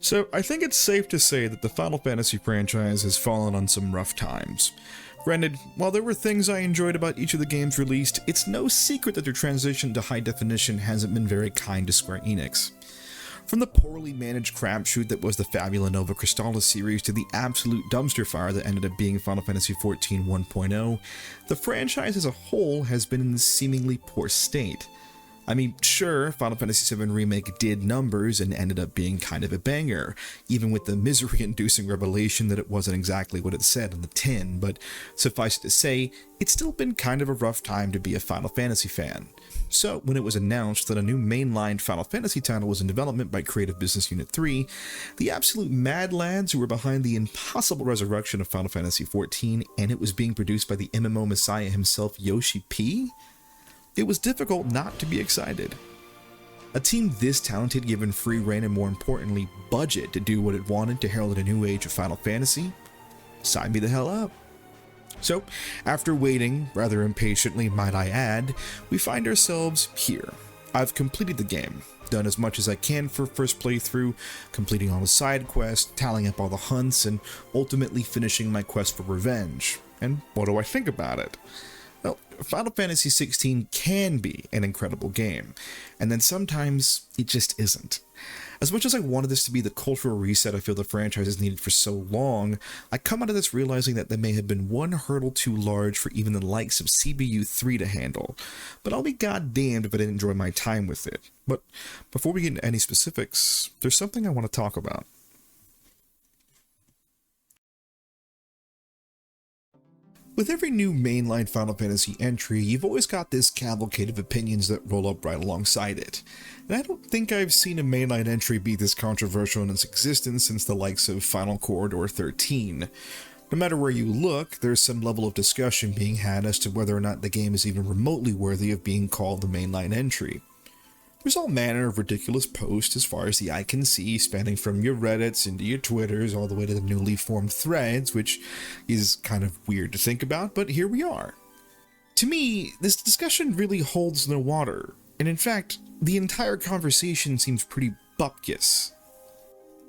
So, I think it's safe to say that the Final Fantasy franchise has fallen on some rough times. Granted, while there were things I enjoyed about each of the games released, it's no secret that their transition to high definition hasn't been very kind to Square Enix. From the poorly managed crapshoot that was the Fabula Nova Crystallis series to the absolute dumpster fire that ended up being Final Fantasy XIV 1.0, the franchise as a whole has been in a seemingly poor state. I mean, sure, Final Fantasy VII Remake did numbers and ended up being kind of a banger, even with the misery-inducing revelation that it wasn't exactly what it said on the tin, but suffice it to say, it's still been kind of a rough time to be a Final Fantasy fan. So, when it was announced that a new mainline Final Fantasy title was in development by Creative Business Unit 3, the absolute mad lads who were behind the impossible resurrection of Final Fantasy XIV, and it was being produced by the MMO messiah himself, Yoshi-P? It was difficult not to be excited. A team this talented given free rein and more importantly, budget to do what it wanted to herald a new age of Final Fantasy? Sign me the hell up. So, after waiting, rather impatiently might I add, we find ourselves here. I've completed the game, done as much as I can for first playthrough, completing all the side quests, tallying up all the hunts, and ultimately finishing my quest for revenge. And what do I think about it? Well, Final Fantasy XVI can be an incredible game, and then sometimes it just isn't. As much as I wanted this to be the cultural reset I feel the franchise has needed for so long, I come out of this realizing that there may have been one hurdle too large for even the likes of CBU 3 to handle, but I'll be goddamned if I didn't enjoy my time with it. But before we get into any specifics, there's something I want to talk about. With every new mainline Final Fantasy entry, you've always got this cavalcade of opinions that roll up right alongside it. And I don't think I've seen a mainline entry be this controversial in its existence since the likes of Final Corridor 13. No matter where you look, there's some level of discussion being had as to whether or not the game is even remotely worthy of being called the mainline entry. There's all manner of ridiculous posts as far as the eye can see, spanning from your Reddits into your Twitters, all the way to the newly formed threads, which is kind of weird to think about, but here we are. To me, this discussion really holds no water, and in fact, the entire conversation seems pretty bupkis.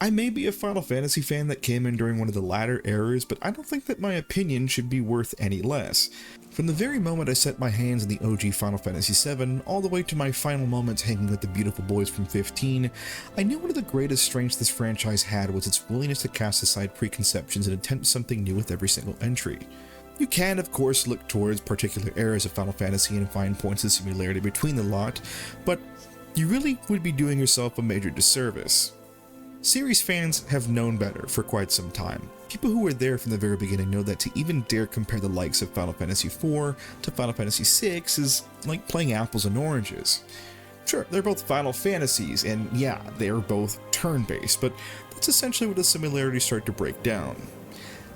I may be a Final Fantasy fan that came in during one of the latter eras, but I don't think that my opinion should be worth any less. From the very moment I set my hands on the OG Final Fantasy VII, all the way to my final moments hanging with the beautiful boys from 15, I knew one of the greatest strengths this franchise had was its willingness to cast aside preconceptions and attempt something new with every single entry. You can, of course, look towards particular eras of Final Fantasy and find points of similarity between the lot, but you really would be doing yourself a major disservice. Series fans have known better for quite some time. People who were there from the very beginning know that to even dare compare the likes of Final Fantasy IV to Final Fantasy VI is like playing apples and oranges. Sure, they're both Final Fantasies, and yeah, they are both turn-based, but that's essentially where the similarities start to break down.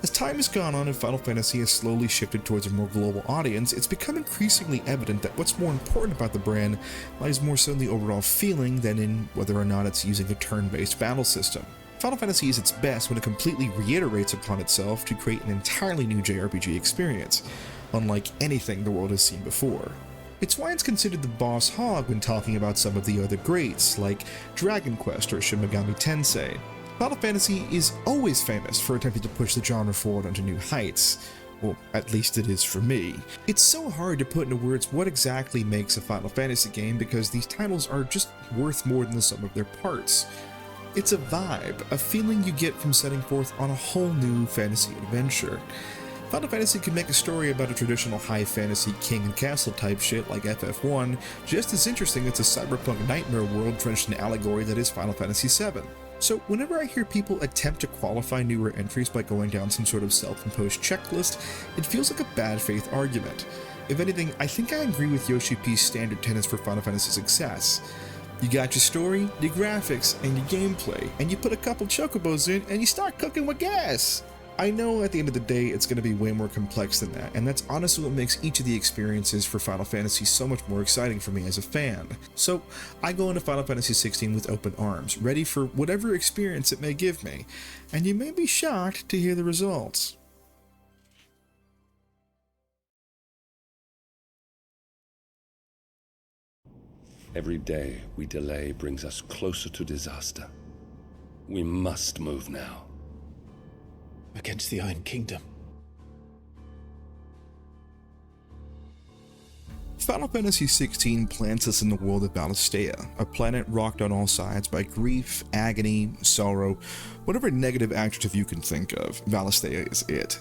As time has gone on and Final Fantasy has slowly shifted towards a more global audience, it's become increasingly evident that what's more important about the brand lies more so in the overall feeling than in whether or not it's using a turn-based battle system. Final Fantasy is its best when it completely reiterates upon itself to create an entirely new JRPG experience, unlike anything the world has seen before. It's why it's considered the boss hog when talking about some of the other greats, like Dragon Quest or Shin Megami Tensei. Final Fantasy is always famous for attempting to push the genre forward onto new heights. Well, at least it is for me. It's so hard to put into words what exactly makes a Final Fantasy game because these titles are just worth more than the sum of their parts. It's a vibe, a feeling you get from setting forth on a whole new fantasy adventure. Final Fantasy can make a story about a traditional high fantasy king and castle type shit like FF1 just as interesting as a cyberpunk nightmare world drenched in allegory that is Final Fantasy VII. So whenever I hear people attempt to qualify newer entries by going down some sort of self-imposed checklist, it feels like a bad faith argument. If anything, I think I agree with Yoshi-P's standard tenets for Final Fantasy success. You got your story, your graphics, and your gameplay, and you put a couple chocobos in and you start cooking with gas! I know at the end of the day it's going to be way more complex than that, and that's honestly what makes each of the experiences for Final Fantasy so much more exciting for me as a fan. So I go into Final Fantasy XVI with open arms, ready for whatever experience it may give me, and you may be shocked to hear the results. Every day we delay brings us closer to disaster. We must move now. Against the Iron Kingdom. Final Fantasy XVI plants us in the world of Valistea, a planet rocked on all sides by grief, agony, sorrow, whatever negative adjective you can think of. Valistea is it.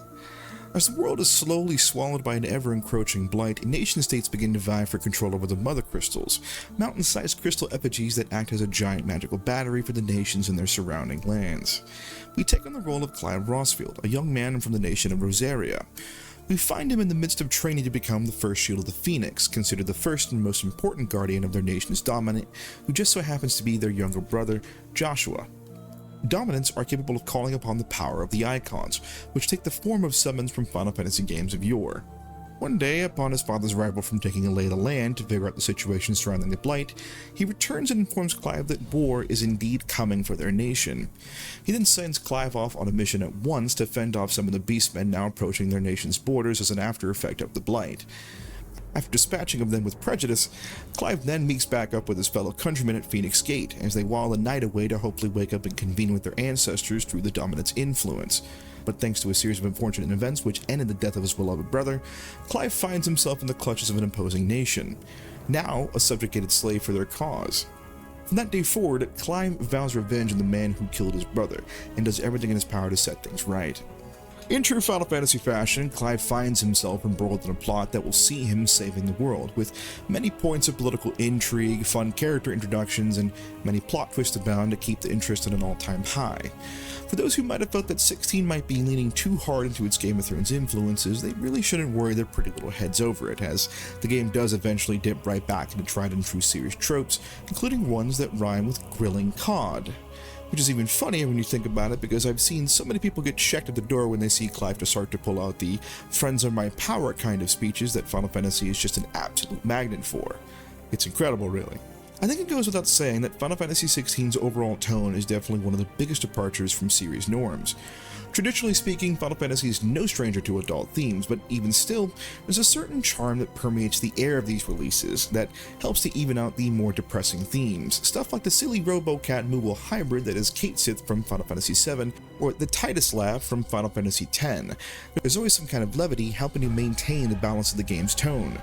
As the world is slowly swallowed by an ever-encroaching blight, nation-states begin to vie for control over the Mother Crystals, mountain-sized crystal effigies that act as a giant magical battery for the nations and their surrounding lands. We take on the role of Clive Rosfield, a young man from the nation of Rosaria. We find him in the midst of training to become the first Shield of the Phoenix, considered the first and most important guardian of their nation's dominant, who just so happens to be their younger brother, Joshua. Dominants are capable of calling upon the power of the Icons, which take the form of summons from Final Fantasy games of yore. One day, upon his father's arrival from taking a lay of the land to figure out the situation surrounding the Blight, he returns and informs Clive that war is indeed coming for their nation. He then sends Clive off on a mission at once to fend off some of the beastmen now approaching their nation's borders as an after effect of the Blight. After dispatching of them with prejudice, Clive then meets back up with his fellow countrymen at Phoenix Gate as they while the night away to hopefully wake up and convene with their ancestors through the Dominant's influence. But thanks to a series of unfortunate events which ended the death of his beloved brother, Clive finds himself in the clutches of an imposing nation, now a subjugated slave for their cause. From that day forward, Clive vows revenge on the man who killed his brother, and does everything in his power to set things right. In true Final Fantasy fashion, Clive finds himself embroiled in a plot that will see him saving the world, with many points of political intrigue, fun character introductions, and many plot twists abound to keep the interest at an all-time high. For those who might have felt that 16 might be leaning too hard into its Game of Thrones influences, they really shouldn't worry their pretty little heads over it, as the game does eventually dip right back into tried and true series tropes, including ones that rhyme with grilling cod. Which is even funnier when you think about it, because I've seen so many people get checked at the door when they see Clive to start to pull out the friends are my power kind of speeches that Final Fantasy is just an absolute magnet for. It's incredible, really. I think it goes without saying that Final Fantasy XVI's overall tone is definitely one of the biggest departures from series norms. Traditionally speaking, Final Fantasy is no stranger to adult themes, but even still, there's a certain charm that permeates the air of these releases that helps to even out the more depressing themes. Stuff like the silly Robo-Cat Moogle hybrid that is Kate Sith from Final Fantasy VII, or the Titus laugh from Final Fantasy X. There's always some kind of levity helping to maintain the balance of the game's tone.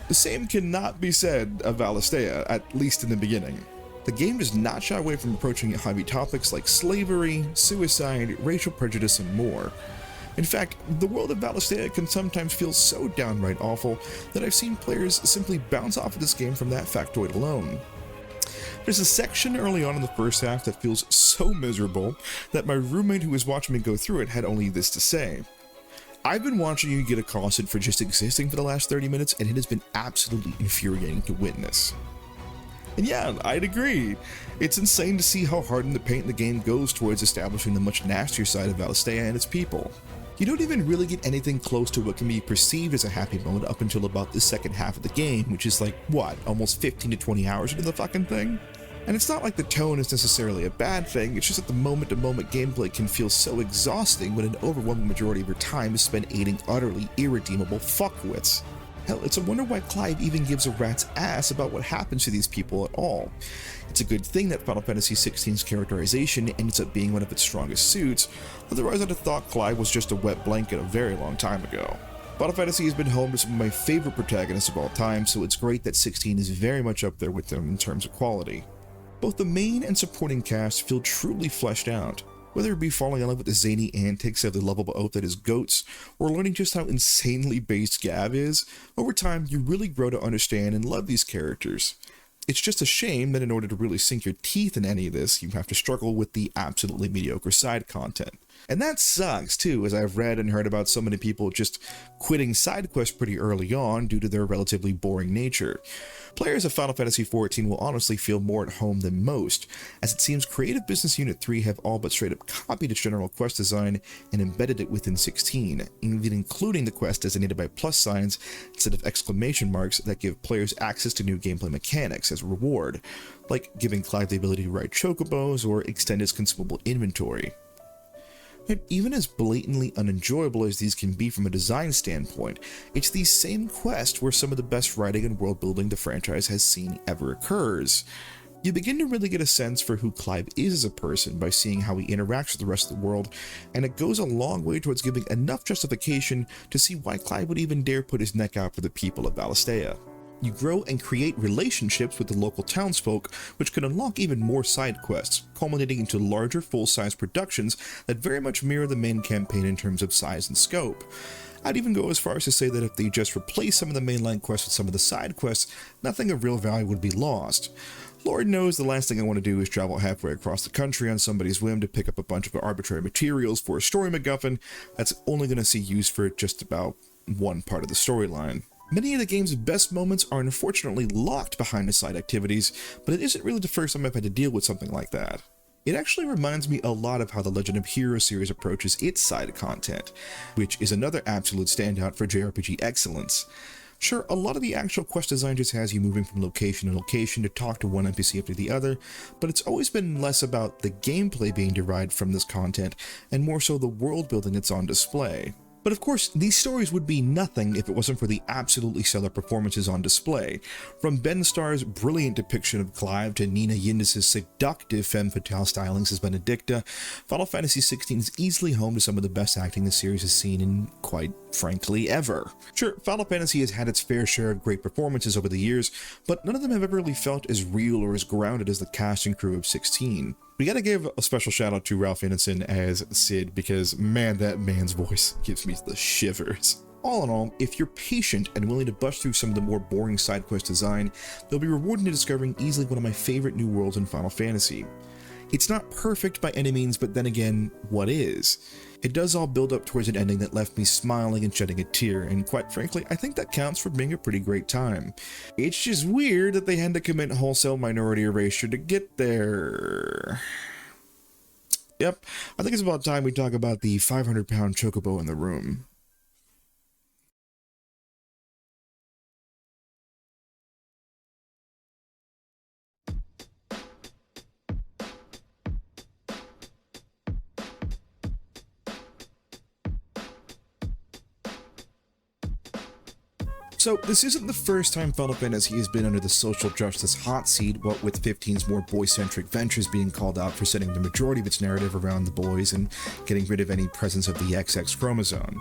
The same cannot be said of Valistea, at least in the beginning. The game does not shy away from approaching heavy topics like slavery, suicide, racial prejudice, and more. In fact, the world of Valistea can sometimes feel so downright awful that I've seen players simply bounce off of this game from that factoid alone. There's a section early on in the first half that feels so miserable that my roommate who was watching me go through it had only this to say: I've been watching you get accosted for just existing for the last 30 minutes, and it has been absolutely infuriating to witness. And yeah, I'd agree. It's insane to see how hard in the paint the game goes towards establishing the much nastier side of Valistea and its people. You don't even really get anything close to what can be perceived as a happy moment up until about the second half of the game, which is like, what, almost 15 to 20 hours into the fucking thing? And it's not like the tone is necessarily a bad thing, it's just that the moment-to-moment gameplay can feel so exhausting when an overwhelming majority of your time is spent aiding utterly irredeemable fuckwits. Hell, it's a wonder why Clive even gives a rat's ass about what happens to these people at all. It's a good thing that Final Fantasy XVI's characterization ends up being one of its strongest suits, otherwise I'd have thought Clive was just a wet blanket a very long time ago. Final Fantasy has been home to some of my favorite protagonists of all time, so it's great that 16 is very much up there with them in terms of quality. Both the main and supporting cast feel truly fleshed out. Whether it be falling in love with the zany antics of the lovable oaf that is Goats, or learning just how insanely based Gav is, over time you really grow to understand and love these characters. It's just a shame that in order to really sink your teeth in any of this, you have to struggle with the absolutely mediocre side content. And that sucks too, as I've read and heard about so many people just quitting side quests pretty early on due to their relatively boring nature. Players of Final Fantasy XIV will honestly feel more at home than most, as it seems Creative Business Unit 3 have all but straight up copied its general quest design and embedded it within 16, even including the quest designated by plus signs instead of exclamation marks that give players access to new gameplay mechanics as a reward, like giving Clive the ability to ride chocobos or extend his consumable inventory. And even as blatantly unenjoyable as these can be from a design standpoint, it's these same quests where some of the best writing and world building the franchise has seen ever occurs. You begin to really get a sense for who Clive is as a person by seeing how he interacts with the rest of the world, and it goes a long way towards giving enough justification to see why Clive would even dare put his neck out for the people of Valistea. You grow and create relationships with the local townsfolk, which can unlock even more side quests, culminating into larger full-size productions that very much mirror the main campaign in terms of size and scope. I'd even go as far as to say that if they just replace some of the mainline quests with some of the side quests, nothing of real value would be lost. Lord knows the last thing I want to do is travel halfway across the country on somebody's whim to pick up a bunch of arbitrary materials for a story MacGuffin that's only going to see use for just about one part of the storyline. Many of the game's best moments are unfortunately locked behind the side activities, but it isn't really the first time I've had to deal with something like that. It actually reminds me a lot of how the Legend of Heroes series approaches its side content, which is another absolute standout for JRPG excellence. Sure, a lot of the actual quest design just has you moving from location to location to talk to one NPC after the other, but it's always been less about the gameplay being derived from this content, and more so the world building that's on display. But of course, these stories would be nothing if it wasn't for the absolutely stellar performances on display. From Ben Starr's brilliant depiction of Clive to Nina Yindis' seductive femme fatale stylings as Benedicta, Final Fantasy XVI is easily home to some of the best acting the series has seen in, quite frankly, ever. Sure, Final Fantasy has had its fair share of great performances over the years, but none of them have ever really felt as real or as grounded as the cast and crew of 16. We gotta give a special shout out to Ralph Ineson as Sid, because man, that man's voice gives me the shivers. All in all, if you're patient and willing to bust through some of the more boring side quest design, you'll be rewarded in discovering easily one of my favorite new worlds in Final Fantasy. It's not perfect by any means, but then again, what is? It does all build up towards an ending that left me smiling and shedding a tear, and quite frankly, I think that counts for being a pretty great time. It's just weird that they had to commit wholesale minority erasure to get there. Yep, I think it's about time we talk about the 500-pound chocobo in the room. So, this isn't the first time Final Fantasy has been under the social justice hot seat, what with 15's more boy-centric ventures being called out for setting the majority of its narrative around the boys and getting rid of any presence of the XX chromosome.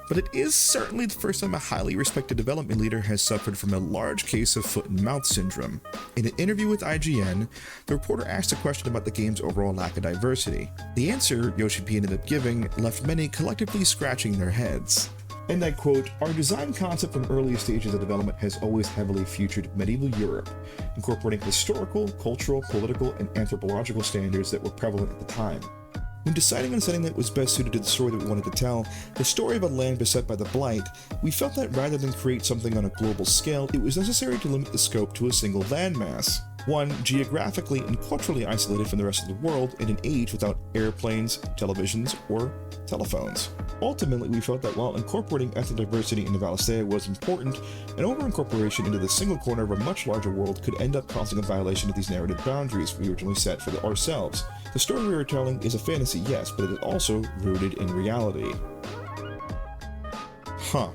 But it is certainly the first time a highly respected development leader has suffered from a large case of foot and mouth syndrome. In an interview with IGN, the reporter asked a question about the game's overall lack of diversity. The answer Yoshi-P ended up giving left many collectively scratching their heads. And I quote, "Our design concept from early stages of development has always heavily featured medieval Europe, incorporating historical, cultural, political, and anthropological standards that were prevalent at the time. When deciding on a setting that was best suited to the story that we wanted to tell, the story of a land beset by the Blight, we felt that rather than create something on a global scale, it was necessary to limit the scope to a single landmass. One geographically and culturally isolated from the rest of the world in an age without airplanes, televisions, or telephones. Ultimately, we felt that while incorporating ethnic diversity into Valistea was important, an over-incorporation into the single corner of a much larger world could end up causing a violation of these narrative boundaries we originally set for ourselves. The story we were telling is a fantasy, yes, but it is also rooted in reality." Huh.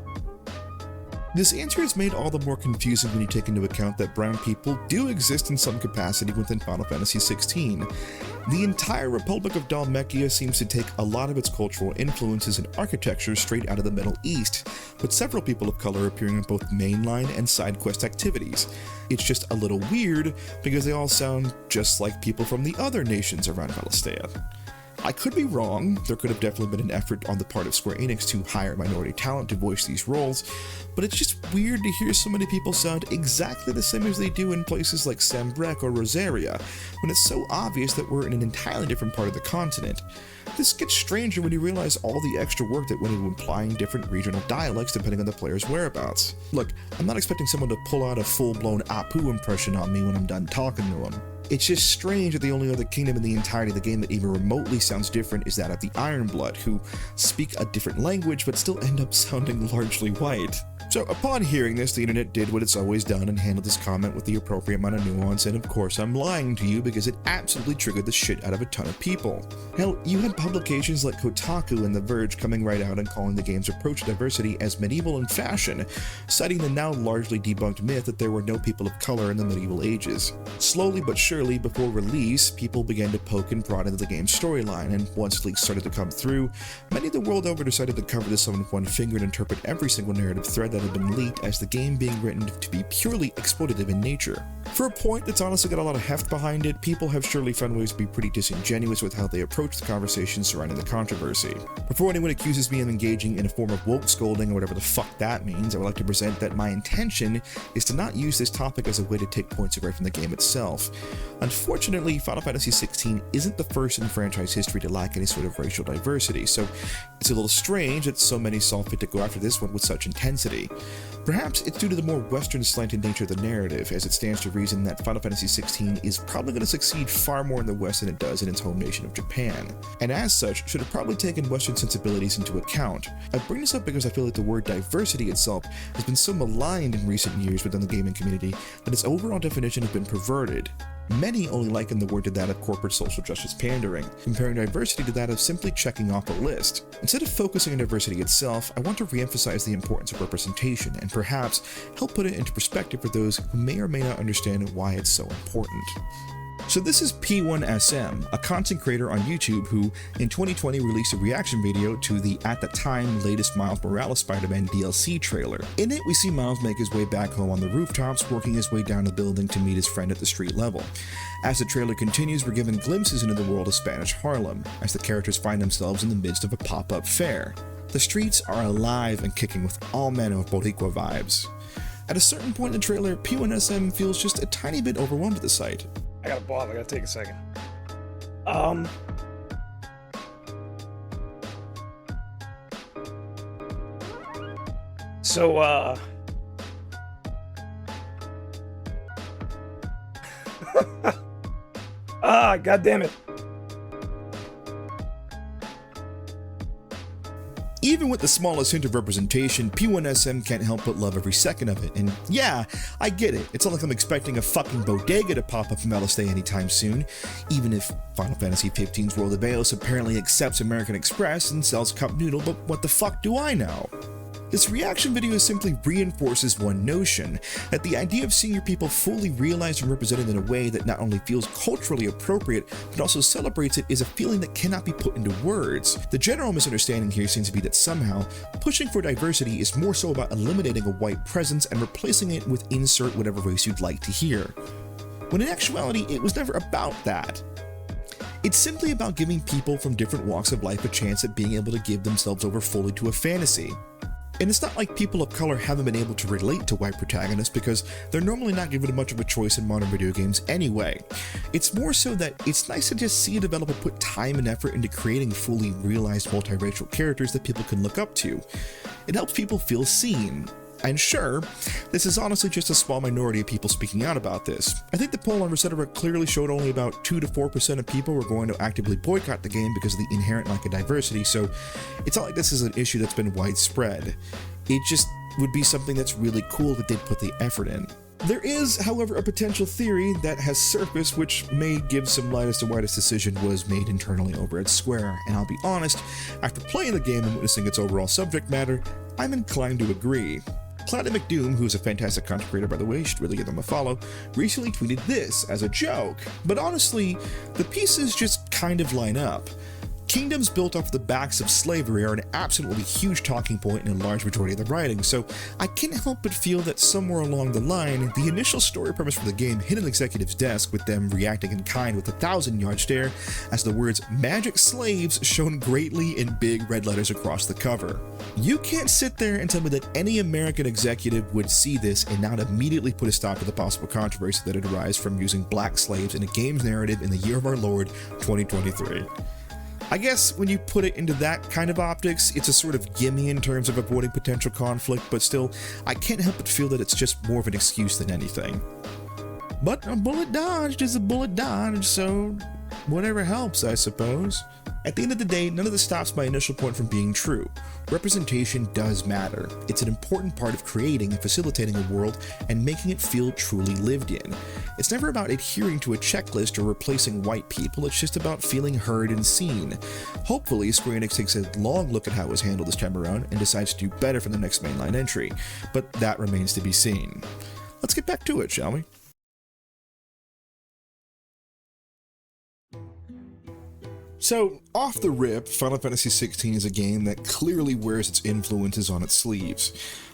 This answer is made all the more confusing when you take into account that brown people do exist in some capacity within Final Fantasy XVI. The entire Republic of Dhalmekia seems to take a lot of its cultural influences and architecture straight out of the Middle East, with several people of color appearing in both mainline and side quest activities. It's just a little weird because they all sound just like people from the other nations around Valistea. I could be wrong, there could have definitely been an effort on the part of Square Enix to hire minority talent to voice these roles, but it's just weird to hear so many people sound exactly the same as they do in places like Sambrek or Rosaria, when it's so obvious that we're in an entirely different part of the continent. This gets stranger when you realize all the extra work that went into implying different regional dialects depending on the player's whereabouts. Look, I'm not expecting someone to pull out a full-blown Apu impression on me when I'm done talking to them. It's just strange that the only other kingdom in the entirety of the game that even remotely sounds different is that of the Ironblood, who speak a different language but still end up sounding largely white. So upon hearing this, the internet did what it's always done and handled this comment with the appropriate amount of nuance, and of course I'm lying to you because it absolutely triggered the shit out of a ton of people. Hell, you had publications like Kotaku and The Verge coming right out and calling the game's approach to diversity as medieval in fashion, citing the now largely debunked myth that there were no people of color in the medieval ages. Slowly but surely, before release, people began to poke and prod into the game's storyline, and once leaks started to come through, many the world over decided to cover this with one finger and interpret every single narrative thread that had been leaked as the game being written to be purely exploitative in nature. For a point that's honestly got a lot of heft behind it, people have surely found ways to be pretty disingenuous with how they approach the conversation surrounding the controversy. Before anyone accuses me of engaging in a form of woke scolding or whatever the fuck that means, I would like to present that my intention is to not use this topic as a way to take points away from the game itself. Unfortunately, Final Fantasy XVI isn't the first in franchise history to lack any sort of racial diversity, so it's a little strange that so many saw fit to go after this one with such intensity. Perhaps it's due to the more Western slanted nature of the narrative, as it stands to reason that Final Fantasy XVI is probably going to succeed far more in the West than it does in its home nation of Japan, and as such should have probably taken Western sensibilities into account. I bring this up because I feel like the word diversity itself has been so maligned in recent years within the gaming community that its overall definition has been perverted. Many only liken the word to that of corporate social justice pandering, comparing diversity to that of simply checking off a list. Instead of focusing on diversity itself, I want to re-emphasize the importance of representation and perhaps help put it into perspective for those who may or may not understand why it's so important. So this is P1SM, a content creator on YouTube who, in 2020, released a reaction video to the, at the time, latest Miles Morales Spider-Man DLC trailer. In it, we see Miles make his way back home on the rooftops, working his way down the building to meet his friend at the street level. As the trailer continues, we're given glimpses into the world of Spanish Harlem, as the characters find themselves in the midst of a pop-up fair. The streets are alive and kicking with all manner of Boricua vibes. At a certain point in the trailer, P1SM feels just a tiny bit overwhelmed at the sight. I gotta pause, I gotta take a second. God damn it. Even with the smallest hint of representation, P1SM can't help but love every second of it, and yeah, I get it, it's not like I'm expecting a fucking bodega to pop up from LSD anytime soon, even if Final Fantasy XV's World of Eos apparently accepts American Express and sells cup noodle, but what the fuck do I know? This reaction video simply reinforces one notion, that the idea of seeing your people fully realized and represented in a way that not only feels culturally appropriate, but also celebrates it is a feeling that cannot be put into words. The general misunderstanding here seems to be that somehow, pushing for diversity is more so about eliminating a white presence and replacing it with insert whatever race you'd like to hear. When in actuality, it was never about that. It's simply about giving people from different walks of life a chance at being able to give themselves over fully to a fantasy. And it's not like people of color haven't been able to relate to white protagonists because they're normally not given much of a choice in modern video games anyway. It's more so that it's nice to just see a developer put time and effort into creating fully realized multiracial characters that people can look up to. It helps people feel seen. And sure, this is honestly just a small minority of people speaking out about this. I think the poll on Resetera clearly showed only about 2 to 4% of people were going to actively boycott the game because of the inherent lack of diversity, so it's not like this is an issue that's been widespread. It just would be something that's really cool that they'd put the effort in. There is, however, a potential theory that has surfaced which may give some light as to why this decision was made internally over at Square, and I'll be honest, after playing the game and witnessing its overall subject matter, I'm inclined to agree. Cloudy McDoom, who's a fantastic content creator by the way, you should really give them a follow, recently tweeted this as a joke, but honestly, the pieces just kind of line up. Kingdoms built off the backs of slavery are an absolutely huge talking point in a large majority of the writing, so I can't help but feel that somewhere along the line, the initial story premise for the game hit an executive's desk with them reacting in kind with a 1,000-yard stare as the words "magic slaves" shown greatly in big red letters across the cover. You can't sit there and tell me that any American executive would see this and not immediately put a stop to the possible controversy that would arise from using black slaves in a game's narrative in the year of our Lord, 2023. I guess when you put it into that kind of optics, it's a sort of gimme in terms of avoiding potential conflict, but still, I can't help but feel that it's just more of an excuse than anything. But a bullet dodged is a bullet dodged, so whatever helps, I suppose. At the end of the day, none of this stops my initial point from being true. Representation does matter. It's an important part of creating and facilitating a world and making it feel truly lived in. It's never about adhering to a checklist or replacing white people, it's just about feeling heard and seen. Hopefully, Square Enix takes a long look at how it was handled this time around and decides to do better for the next mainline entry, but that remains to be seen. Let's get back to it, shall we? So, off the rip, Final Fantasy XVI is a game that clearly wears its influences on its sleeves.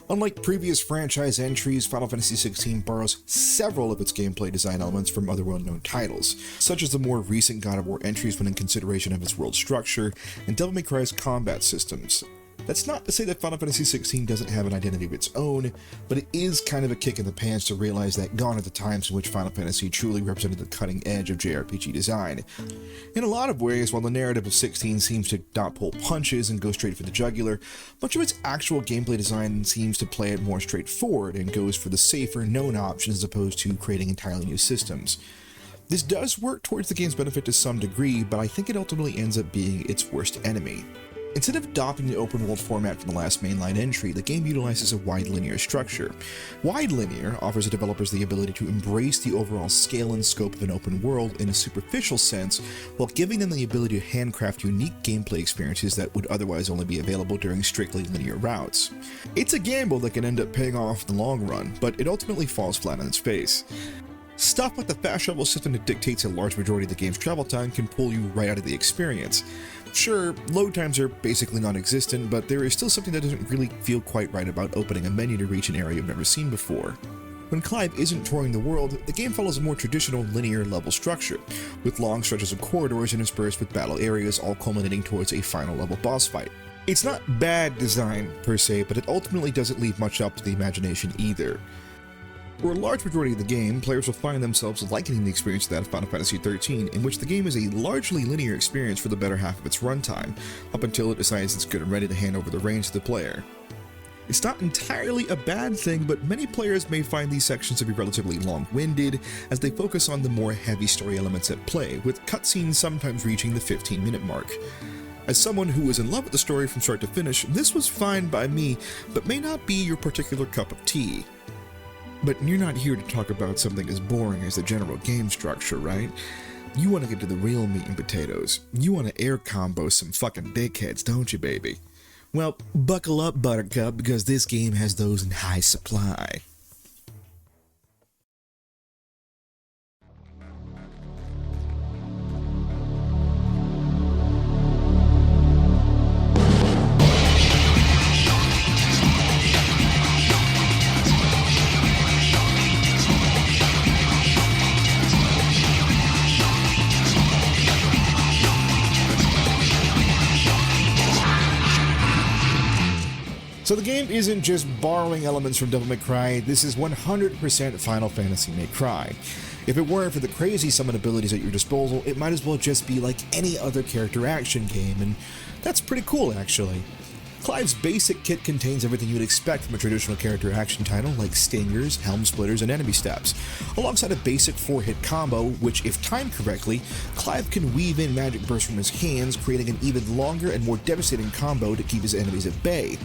Unlike previous franchise entries, Final Fantasy XVI borrows several of its gameplay design elements from other well-known titles, such as the more recent God of War entries when in consideration of its world structure, and Devil May Cry's combat systems. That's not to say that Final Fantasy XVI doesn't have an identity of its own, but it is kind of a kick in the pants to realize that gone are the times in which Final Fantasy truly represented the cutting edge of JRPG design. In a lot of ways, while the narrative of 16 seems to not pull punches and go straight for the jugular, much of its actual gameplay design seems to play it more straightforward and goes for the safer, known options as opposed to creating entirely new systems. This does work towards the game's benefit to some degree, but I think it ultimately ends up being its worst enemy. Instead of adopting the open world format from the last mainline entry, the game utilizes a wide linear structure. Wide linear offers the developers the ability to embrace the overall scale and scope of an open world in a superficial sense, while giving them the ability to handcraft unique gameplay experiences that would otherwise only be available during strictly linear routes. It's a gamble that can end up paying off in the long run, but it ultimately falls flat on its face. Stuff like the fast travel system that dictates a large majority of the game's travel time can pull you right out of the experience. Sure, load times are basically non-existent, but there is still something that doesn't really feel quite right about opening a menu to reach an area you've never seen before. When Clive isn't touring the world, the game follows a more traditional linear level structure, with long stretches of corridors interspersed with battle areas all culminating towards a final level boss fight. It's not bad design per se, but it ultimately doesn't leave much up to the imagination either. For a large majority of the game, players will find themselves likening the experience of that of Final Fantasy XIII, in which the game is a largely linear experience for the better half of its runtime, up until it decides it's good and ready to hand over the reins to the player. It's not entirely a bad thing, but many players may find these sections to be relatively long-winded, as they focus on the more heavy story elements at play, with cutscenes sometimes reaching the 15-minute mark. As someone who was in love with the story from start to finish, this was fine by me, but may not be your particular cup of tea. But you're not here to talk about something as boring as the general game structure, right? You want to get to the real meat and potatoes. You want to air combo some fucking dickheads, don't you, baby? Well, buckle up, Buttercup, because this game has those in high supply. So the game isn't just borrowing elements from Devil May Cry, this is 100% Final Fantasy May Cry. If it weren't for the crazy summon abilities at your disposal, it might as well just be like any other character action game, and that's pretty cool actually. Clive's basic kit contains everything you would expect from a traditional character action title, like stingers, helm splitters, and enemy steps, alongside a basic 4-hit combo, which, if timed correctly, Clive can weave in magic bursts from his hands, creating an even longer and more devastating combo to keep his enemies at bay.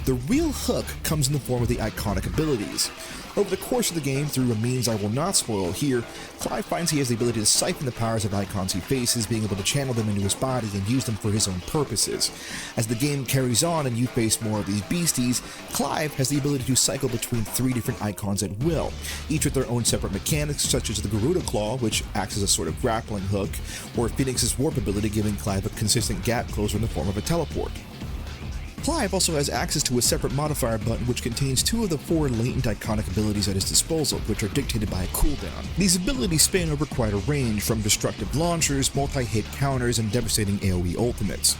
The real hook comes in the form of the iconic abilities. Over the course of the game, through a means I will not spoil here, Clive finds he has the ability to siphon the powers of icons he faces, being able to channel them into his body and use them for his own purposes. As the game carries on and you face more of these beasties, Clive has the ability to cycle between 3 different icons at will, each with their own separate mechanics, such as the Garuda Claw, which acts as a sort of grappling hook, or Phoenix's Warp ability, giving Clive a consistent gap closer in the form of a teleport. Clive also has access to a separate modifier button which contains 2 of the 4 latent iconic abilities at his disposal, which are dictated by a cooldown. These abilities span over quite a range, from destructive launchers, multi-hit counters, and devastating AoE ultimates.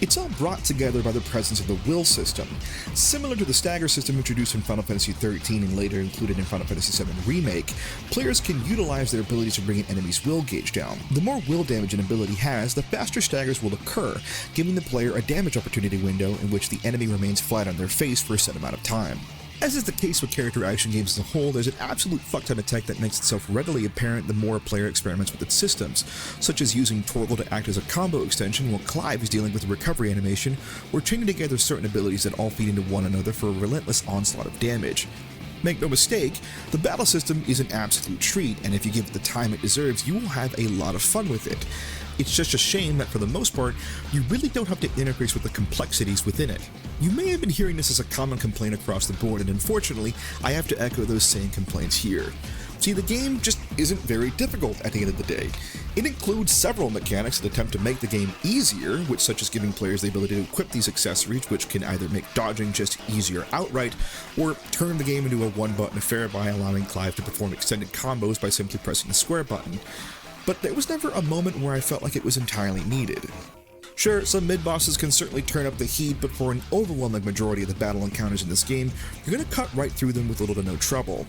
It's all brought together by the presence of the will system. Similar to the stagger system introduced in Final Fantasy XIII and later included in Final Fantasy VII Remake, players can utilize their abilities to bring an enemy's will gauge down. The more will damage an ability has, the faster staggers will occur, giving the player a damage opportunity window in which the enemy remains flat on their face for a set amount of time. As is the case with character action games as a whole, there's an absolute fuckton of tech that makes itself readily apparent the more a player experiments with its systems, such as using Torgal to act as a combo extension while Clive is dealing with a recovery animation, or chaining together certain abilities that all feed into one another for a relentless onslaught of damage. Make no mistake, the battle system is an absolute treat, and if you give it the time it deserves, you will have a lot of fun with it. It's just a shame that for the most part, you really don't have to interface with the complexities within it. You may have been hearing this as a common complaint across the board, and unfortunately, I have to echo those same complaints here. See, the game just isn't very difficult at the end of the day. It includes several mechanics that attempt to make the game easier, which such as giving players the ability to equip these accessories, which can either make dodging just easier outright, or turn the game into a one-button affair by allowing Clive to perform extended combos by simply pressing the square button. But there was never a moment where I felt like it was entirely needed. Sure, some mid-bosses can certainly turn up the heat, but for an overwhelming majority of the battle encounters in this game, you're going to cut right through them with little to no trouble.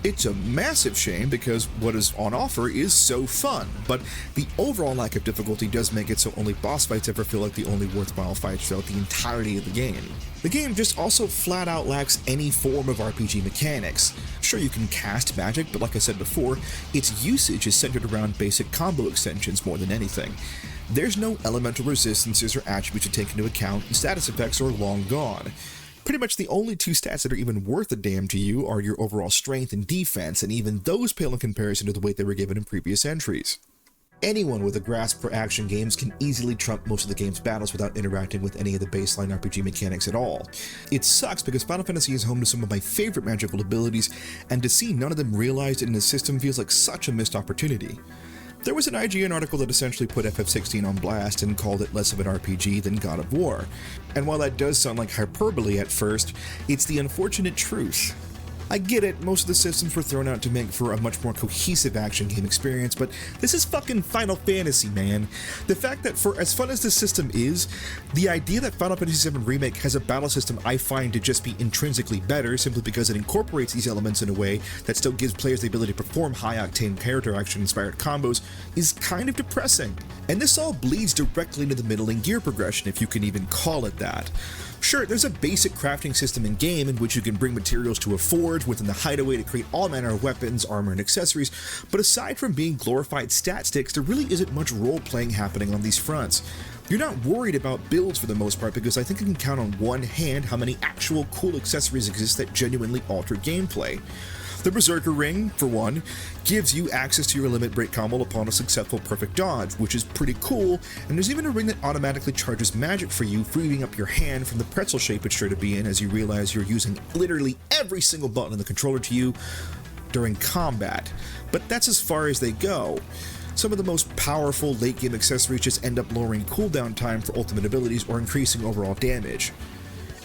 It's a massive shame because what is on offer is so fun, but the overall lack of difficulty does make it so only boss fights ever feel like the only worthwhile fights throughout the entirety of the game. The game just also flat out lacks any form of RPG mechanics. Sure, you can cast magic, but like I said before, its usage is centered around basic combo extensions more than anything. There's no elemental resistances or attributes to take into account, and status effects are long gone. Pretty much the only two stats that are even worth a damn to you are your overall strength and defense, and even those pale in comparison to the weight they were given in previous entries. Anyone with a grasp for action games can easily trump most of the game's battles without interacting with any of the baseline RPG mechanics at all. It sucks because Final Fantasy is home to some of my favorite magical abilities, and to see none of them realized in the system feels like such a missed opportunity. There was an IGN article that essentially put FF16 on blast and called it less of an RPG than God of War. And while that does sound like hyperbole at first, it's the unfortunate truth. I get it, most of the systems were thrown out to make for a much more cohesive action game experience, but this is fucking Final Fantasy, man. The fact that for as fun as this system is, the idea that Final Fantasy VII Remake has a battle system I find to just be intrinsically better simply because it incorporates these elements in a way that still gives players the ability to perform high-octane character action-inspired combos is kind of depressing. And this all bleeds directly into the middling gear progression, if you can even call it that. Sure, there's a basic crafting system in-game in which you can bring materials to a forge within the hideaway to create all manner of weapons, armor, and accessories, but aside from being glorified stat sticks, there really isn't much role-playing happening on these fronts. You're not worried about builds for the most part because I think you can count on one hand how many actual cool accessories exist that genuinely alter gameplay. The Berserker Ring, for one, gives you access to your limit break combo upon a successful perfect dodge, which is pretty cool, and there's even a ring that automatically charges magic for you, freeing up your hand from the pretzel shape it's sure to be in as you realize you're using literally every single button in the controller to you during combat. But that's as far as they go. Some of the most powerful late game accessories just end up lowering cooldown time for ultimate abilities or increasing overall damage.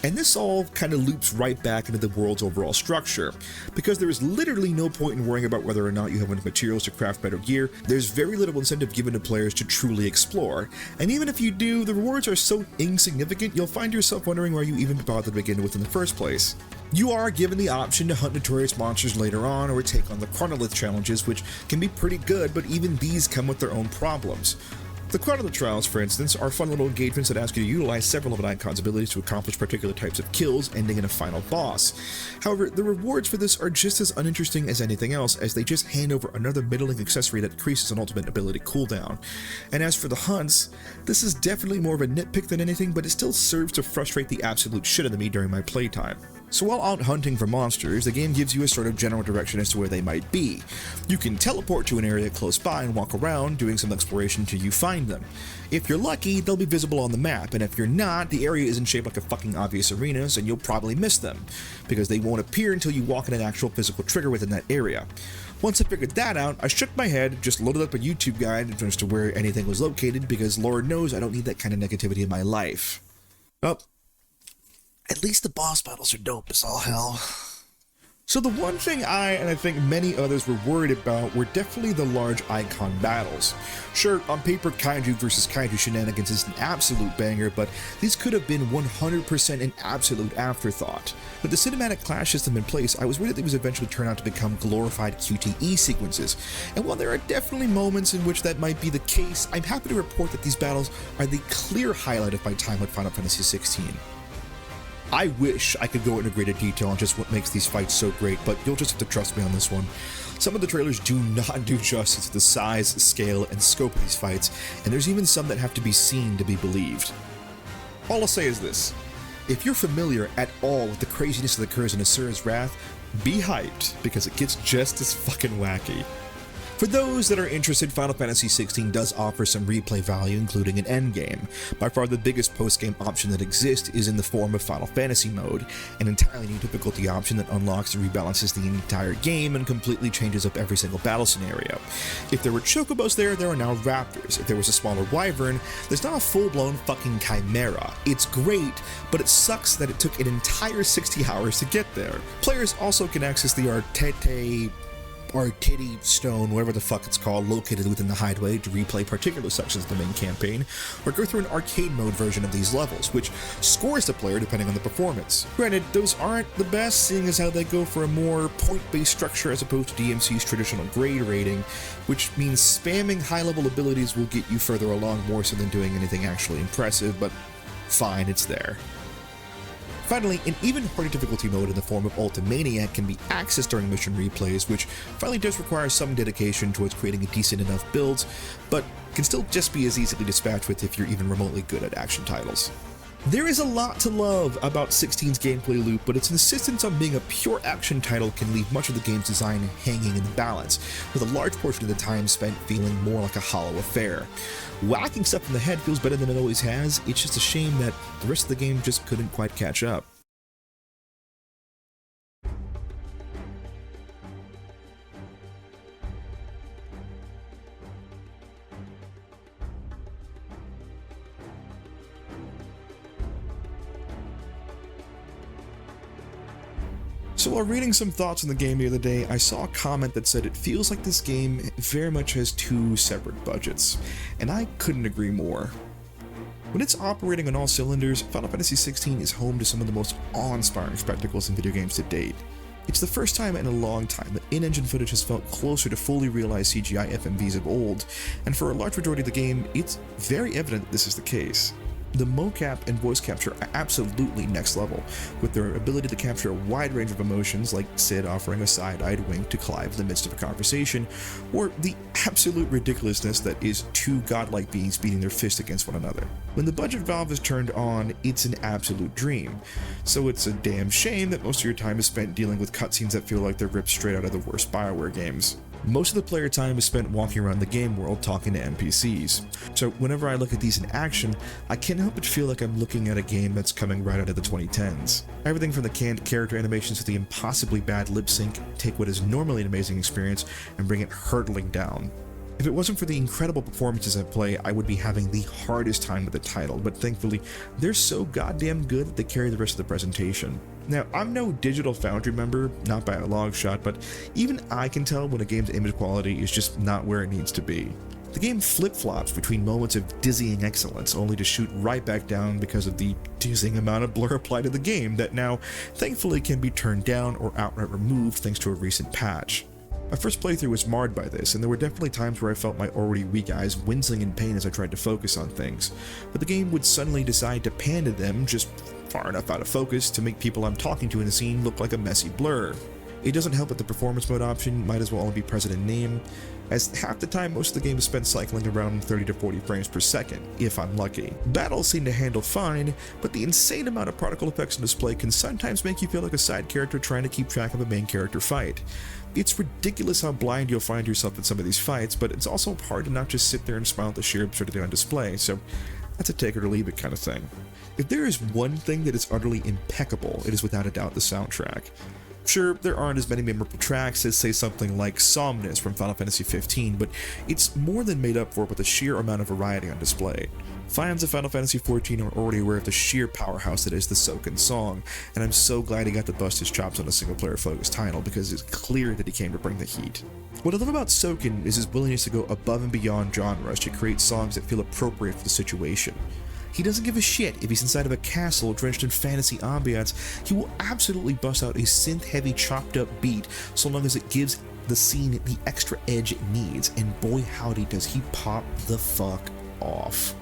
And this all kind of loops right back into the world's overall structure. Because there is literally no point in worrying about whether or not you have enough materials to craft better gear, there's very little incentive given to players to truly explore. And even if you do, the rewards are so insignificant you'll find yourself wondering why you even bothered to begin with in the first place. You are given the option to hunt notorious monsters later on or take on the chronolith challenges, which can be pretty good, but even these come with their own problems. The Chronolith Trials, for instance, are fun little engagements that ask you to utilize several of an icon's abilities to accomplish particular types of kills, ending in a final boss. However, the rewards for this are just as uninteresting as anything else, as they just hand over another middling accessory that increases an ultimate ability cooldown. And as for the hunts, this is definitely more of a nitpick than anything, but it still serves to frustrate the absolute shit out of me during my playtime. So while out hunting for monsters, the game gives you a sort of general direction as to where they might be. You can teleport to an area close by and walk around, doing some exploration until you find them. If you're lucky, they'll be visible on the map, and if you're not, the area isn't shaped like a fucking obvious arena, so you'll probably miss them, because they won't appear until you walk in an actual physical trigger within that area. Once I figured that out, I shook my head, just loaded up a YouTube guide as to where anything was located, because Lord knows I don't need that kind of negativity in my life. Oh. At least the boss battles are dope as all hell. So the one thing I think many others were worried about were definitely the large icon battles. Sure, on paper Kaiju vs. Kaiju shenanigans is an absolute banger, but these could have been 100% an absolute afterthought. With the cinematic clash system in place, I was worried that they would eventually turn out to become glorified QTE sequences. And while there are definitely moments in which that might be the case, I'm happy to report that these battles are the clear highlight of my time with Final Fantasy XVI. I wish I could go into greater detail on just what makes these fights so great, but you'll just have to trust me on this one. Some of the trailers do not do justice to the size, scale, and scope of these fights, and there's even some that have to be seen to be believed. All I'll say is this: if you're familiar at all with the craziness that occurs in Asura's Wrath, be hyped, because it gets just as fucking wacky. For those that are interested, Final Fantasy XVI does offer some replay value, including an endgame. By far the biggest post-game option that exists is in the form of Final Fantasy mode, an entirely new difficulty option that unlocks and rebalances the entire game and completely changes up every single battle scenario. If there were chocobos there are now raptors. If there was a smaller wyvern, there's not a full-blown fucking chimera. It's great, but it sucks that it took an entire 60 hours to get there. Players also can access the Artiti Stone, whatever the fuck it's called, located within the hideaway to replay particular sections of the main campaign, or go through an arcade mode version of these levels, which scores the player depending on the performance. Granted, those aren't the best, seeing as how they go for a more point-based structure as opposed to DMC's traditional grade rating, which means spamming high-level abilities will get you further along more so than doing anything actually impressive, but fine, it's there. Finally, an even harder difficulty mode in the form of Ultimaniac can be accessed during mission replays, which finally does require some dedication towards creating a decent enough build, but can still just be as easily dispatched with if you're even remotely good at action titles. There is a lot to love about 16's gameplay loop, but its insistence on being a pure action title can leave much of the game's design hanging in the balance, with a large portion of the time spent feeling more like a hollow affair. Whacking stuff in the head feels better than it always has, it's just a shame that the rest of the game just couldn't quite catch up. So while reading some thoughts on the game the other day, I saw a comment that said it feels like this game very much has two separate budgets, and I couldn't agree more. When it's operating on all cylinders, Final Fantasy XVI is home to some of the most awe-inspiring spectacles in video games to date. It's the first time in a long time that in-engine footage has felt closer to fully realized CGI FMVs of old, and for a large majority of the game, it's very evident that this is the case. The mocap and voice capture are absolutely next level, with their ability to capture a wide range of emotions, like Cid offering a side-eyed wink to Clive in the midst of a conversation, or the absolute ridiculousness that is two godlike beings beating their fists against one another. When the budget valve is turned on, it's an absolute dream, so it's a damn shame that most of your time is spent dealing with cutscenes that feel like they're ripped straight out of the worst BioWare games. Most of the player time is spent walking around the game world talking to NPCs, so whenever I look at these in action, I can't help but feel like I'm looking at a game that's coming right out of the 2010s. Everything from the canned character animations to the impossibly bad lip sync take what is normally an amazing experience and bring it hurtling down. If it wasn't for the incredible performances at play, I would be having the hardest time with the title, but thankfully, they're so goddamn good that they carry the rest of the presentation. Now, I'm no Digital Foundry member, not by a long shot, but even I can tell when a game's image quality is just not where it needs to be. The game flip-flops between moments of dizzying excellence, only to shoot right back down because of the dizzying amount of blur applied to the game that now, thankfully, can be turned down or outright removed thanks to a recent patch. My first playthrough was marred by this, and there were definitely times where I felt my already weak eyes wincing in pain as I tried to focus on things, but the game would suddenly decide to pan to them just far enough out of focus to make people I'm talking to in the scene look like a messy blur. It doesn't help that the performance mode option might as well only be present in name, as half the time most of the game is spent cycling around 30 to 40 frames per second, if I'm lucky. Battles seem to handle fine, but the insane amount of particle effects on display can sometimes make you feel like a side character trying to keep track of a main character fight. It's ridiculous how blind you'll find yourself in some of these fights, but it's also hard to not just sit there and smile at the sheer absurdity on display, so that's a take it or leave it kind of thing. If there is one thing that is utterly impeccable, it is without a doubt the soundtrack. Sure, there aren't as many memorable tracks as, say, something like Somnus from Final Fantasy XV, but it's more than made up for with the sheer amount of variety on display. Fans of Final Fantasy XIV are already aware of the sheer powerhouse that is the Soken song, and I'm so glad he got to bust his chops on a single-player focused title because it's clear that he came to bring the heat. What I love about Soken is his willingness to go above and beyond genres to create songs that feel appropriate for the situation. He doesn't give a shit if he's inside of a castle drenched in fantasy ambiance. He will absolutely bust out a synth-heavy chopped up beat so long as it gives the scene the extra edge it needs, and boy howdy does he pop the fuck off.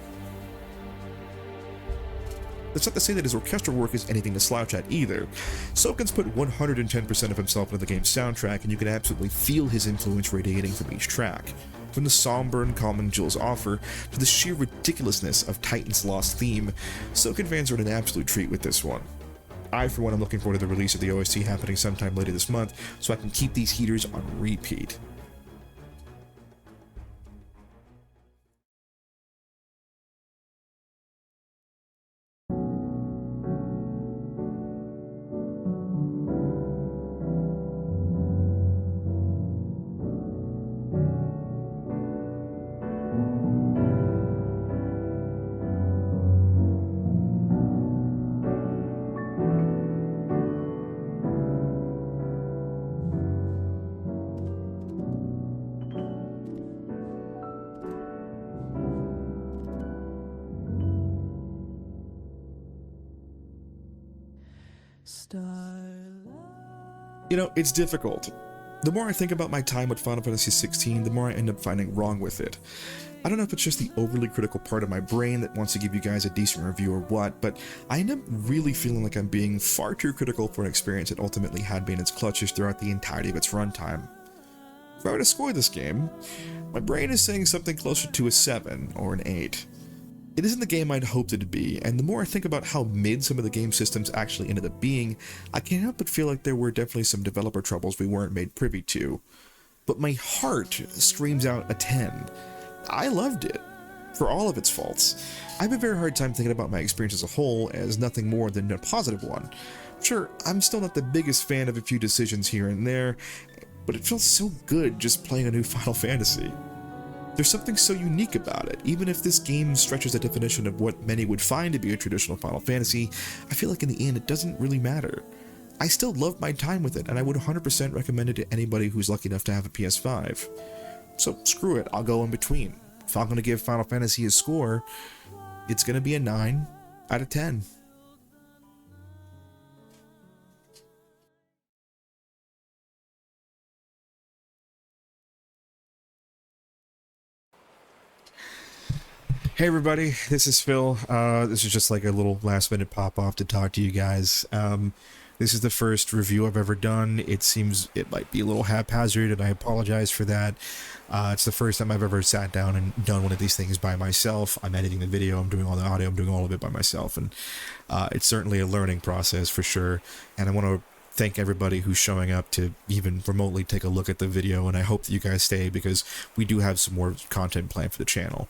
That's not to say that his orchestral work is anything to slouch at either. Soken's put 110% of himself into the game's soundtrack, and you can absolutely feel his influence radiating from each track. From the somber and calming Jill's offer to the sheer ridiculousness of Titan's Lost theme, Soken fans are in an absolute treat with this one. I, for one, am looking forward to the release of the OST happening sometime later this month, so I can keep these heaters on repeat. You know, it's difficult. The more I think about my time with Final Fantasy XVI, the more I end up finding wrong with it. I don't know if it's just the overly critical part of my brain that wants to give you guys a decent review or what, but I end up really feeling like I'm being far too critical for an experience that ultimately had me in its clutches throughout the entirety of its runtime. If I were to score this game, my brain is saying something closer to a 7 or an 8. It isn't the game I'd hoped it'd be, and the more I think about how mid some of the game systems actually ended up being, I can't help but feel like there were definitely some developer troubles we weren't made privy to. But my heart screams out a 10. I loved it, for all of its faults. I have a very hard time thinking about my experience as a whole as nothing more than a positive one. Sure, I'm still not the biggest fan of a few decisions here and there, but it feels so good just playing a new Final Fantasy. There's something so unique about it. Even if this game stretches the definition of what many would find to be a traditional Final Fantasy, I feel like in the end it doesn't really matter. I still love my time with it, and I would 100% recommend it to anybody who's lucky enough to have a PS5. So screw it, I'll go in between. If I'm going to give Final Fantasy a score, it's going to be a 9 out of 10. Hey everybody, this is Phil. This is just like a little last minute pop off to talk to you guys. This is the first review I've ever done. It seems it might be a little haphazard, and I apologize for that. It's the first time I've ever sat down and done one of these things by myself. I'm editing the video, I'm doing all the audio, I'm doing all of it by myself, and it's certainly a learning process for sure. And I want to thank everybody who's showing up to even remotely take a look at the video, and I hope that you guys stay because we do have some more content planned for the channel.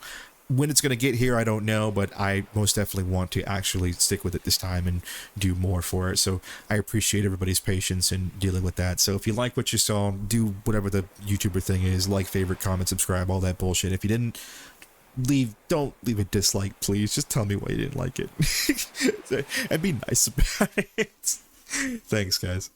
When it's going to get here, I don't know, but I most definitely want to actually stick with it this time and do more for it. So I appreciate everybody's patience in dealing with that. So if you like what you saw, do whatever the YouTuber thing is, like, favorite, comment, subscribe, all that bullshit. If you didn't don't leave a dislike, please. Just tell me why you didn't like it. And be nice about it. Thanks, guys.